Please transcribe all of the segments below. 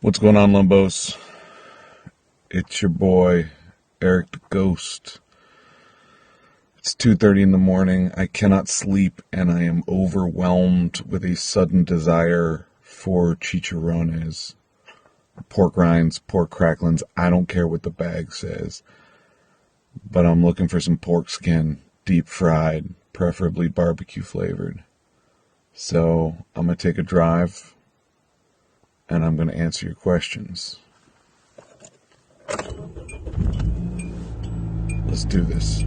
What's going on, lumbos? It's your boy, Eric the Ghost. It's 2:30 in the morning. I cannot sleep, and I am overwhelmed with a sudden desire for chicharrones. Pork rinds, pork cracklings. I don't care what the bag says. But I'm looking for some pork skin, deep fried, preferably barbecue flavored. So I'm going to take a drive, and I'm going to answer your questions. Let's do this.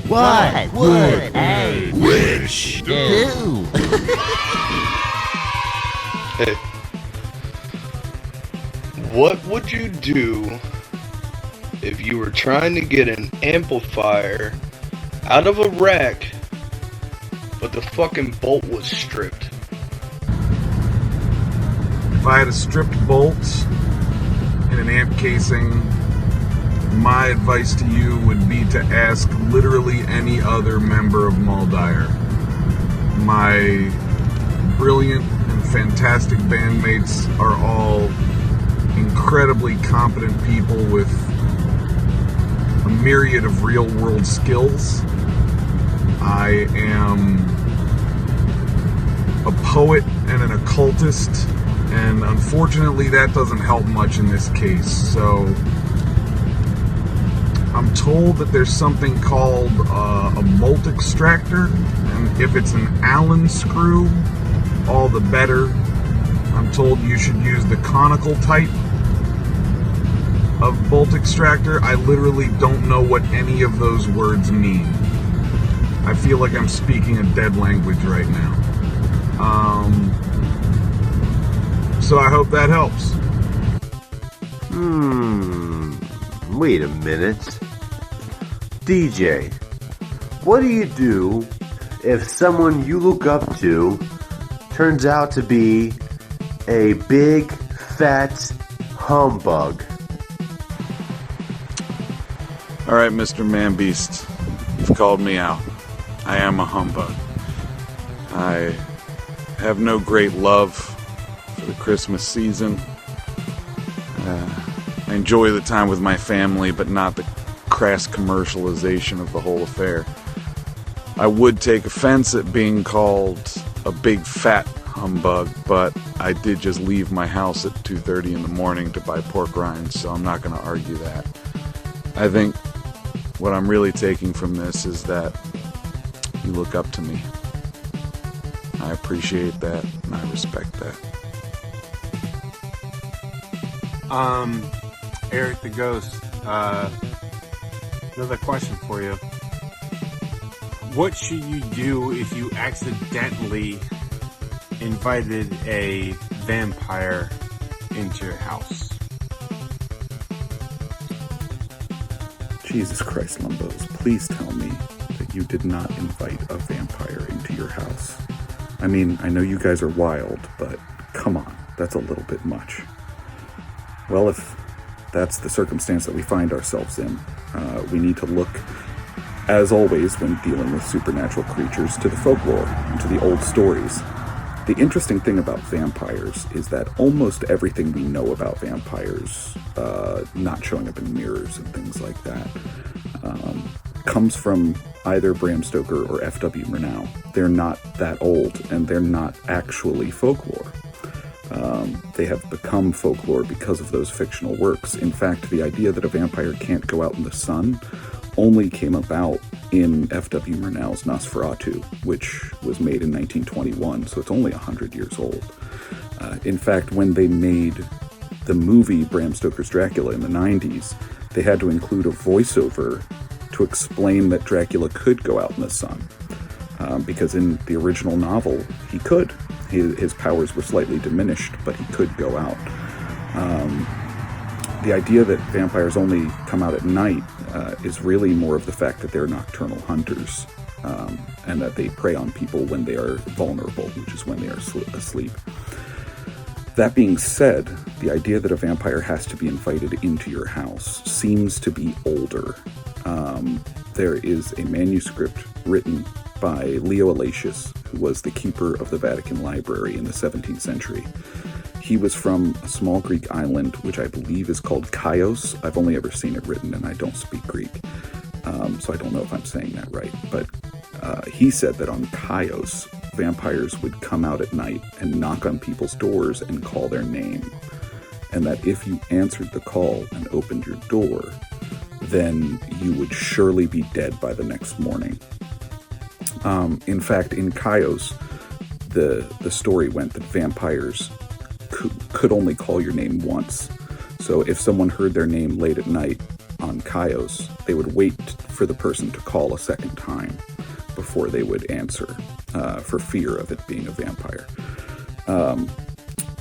What would a witch do? Hey, what would you do if you were trying to get an amplifier out of a rack, but the fucking bolt was stripped? If I had a stripped bolt in an amp casing, my advice to you would be to ask literally any other member of Muldier. My brilliant and fantastic bandmates are all incredibly competent people with a myriad of real-world skills. I am a poet and an occultist, and unfortunately that doesn't help much in this case. So I'm told that there's something called a bolt extractor, and if it's an Allen screw, all the better. I'm told you should use the conical type of bolt extractor. I literally don't know what any of those words mean. I feel like I'm speaking a dead language right now. So I hope that helps. Wait a minute. DJ, what do you do if someone you look up to turns out to be a big, fat humbug? Alright, Mr. Man-Beast, you've called me out. I am a humbug. I have no great love for the Christmas season. I enjoy the time with my family, but not the crass commercialization of the whole affair. I would take offense at being called a big fat humbug, but I did just leave my house at 2:30 in the morning to buy pork rinds, so I'm not going to argue that. I think what I'm really taking from this is that you look up to me. I appreciate that, and I respect that. Eric the Ghost, another question for you. What should you do if you accidentally invited a vampire into your house? Jesus Christ, Lumbos, please tell me that you did not invite a vampire into your house. I mean, I know you guys are wild, but come on, that's a little bit much. Well, if that's the circumstance that we find ourselves in, we need to look, as always when dealing with supernatural creatures, to the folklore and to the old stories. The interesting thing about vampires is that almost everything we know about vampires, not showing up in mirrors and things like that, comes from either Bram Stoker or F.W. Murnau. They're not that old, and they're not actually folklore. They have become folklore because of those fictional works. In fact, the idea that a vampire can't go out in the sun only came about in F.W. Murnau's Nosferatu, which was made in 1921, so it's only 100 years old. In fact, when they made the movie Bram Stoker's Dracula in the 90s, they had to include a voiceover to explain that Dracula could go out in the sun. Because in the original novel, he could. His powers were slightly diminished, but he could go out. The idea that vampires only come out at night is really more of the fact that they're nocturnal hunters, and that they prey on people when they are vulnerable, which is when they are asleep. That being said, the idea that a vampire has to be invited into your house seems to be older. There is a manuscript written by Leo Alatius, who was the keeper of the Vatican Library in the 17th century. He was from a small Greek island, which I believe is called Chios. I've only ever seen it written, and I don't speak Greek, so I don't know if I'm saying that right. But he said that on Chios, vampires would come out at night and knock on people's doors and call their name. And that if you answered the call and opened your door, then you would surely be dead by the next morning. In fact, in Chios, the story went that vampires could only call your name once. So if someone heard their name late at night on Chios, they would wait for the person to call a second time before they would answer, for fear of it being a vampire.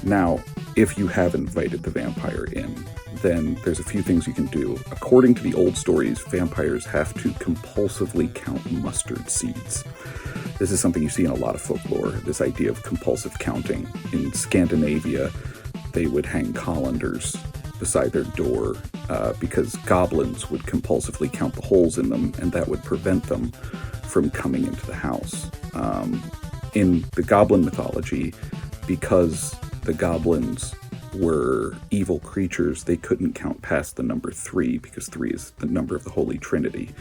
Now, if you have invited the vampire in, then there's a few things you can do. According to the old stories, vampires have to compulsively count mustard seeds. This is something you see in a lot of folklore, this idea of compulsive counting. In Scandinavia, they would hang colanders beside their door because goblins would compulsively count the holes in them, and that would prevent them from coming into the house. In the goblin mythology, because the goblins were evil creatures, they couldn't count past the number 3, because 3 is the number of the Holy Trinity.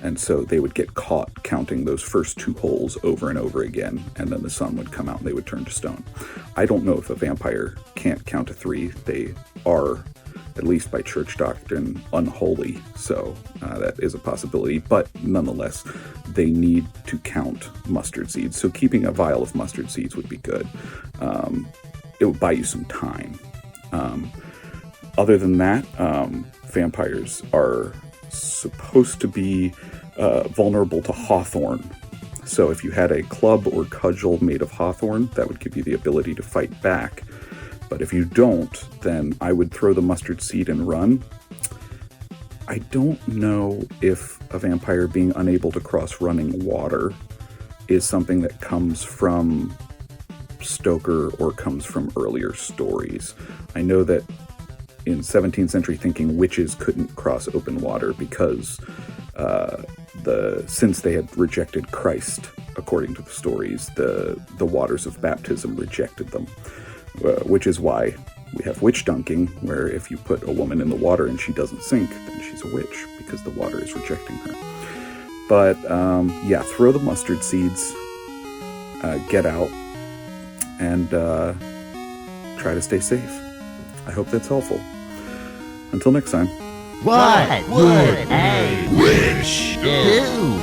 And so they would get caught counting those first 2 holes over and over again, and then the sun would come out and they would turn to stone. I don't know if a vampire can't count to 3. They are, at least by church doctrine, unholy, so that is a possibility. But nonetheless, they need to count mustard seeds. So keeping a vial of mustard seeds would be good. It would buy you some time. Other than that, vampires are supposed to be vulnerable to hawthorn. So if you had a club or cudgel made of hawthorn, that would give you the ability to fight back. But if you don't, then I would throw the mustard seed and run. I don't know if a vampire being unable to cross running water is something that comes from Stoker or comes from earlier stories. I know that in 17th century thinking, witches couldn't cross open water because since they had rejected Christ, according to the stories, the waters of baptism rejected them, which is why we have witch dunking, where if you put a woman in the water and she doesn't sink, then she's a witch because the water is rejecting her. But yeah, throw the mustard seeds, get out, and try to stay safe. I hope that's helpful. Until next time. What would a witch do?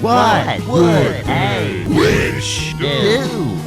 What would a witch do?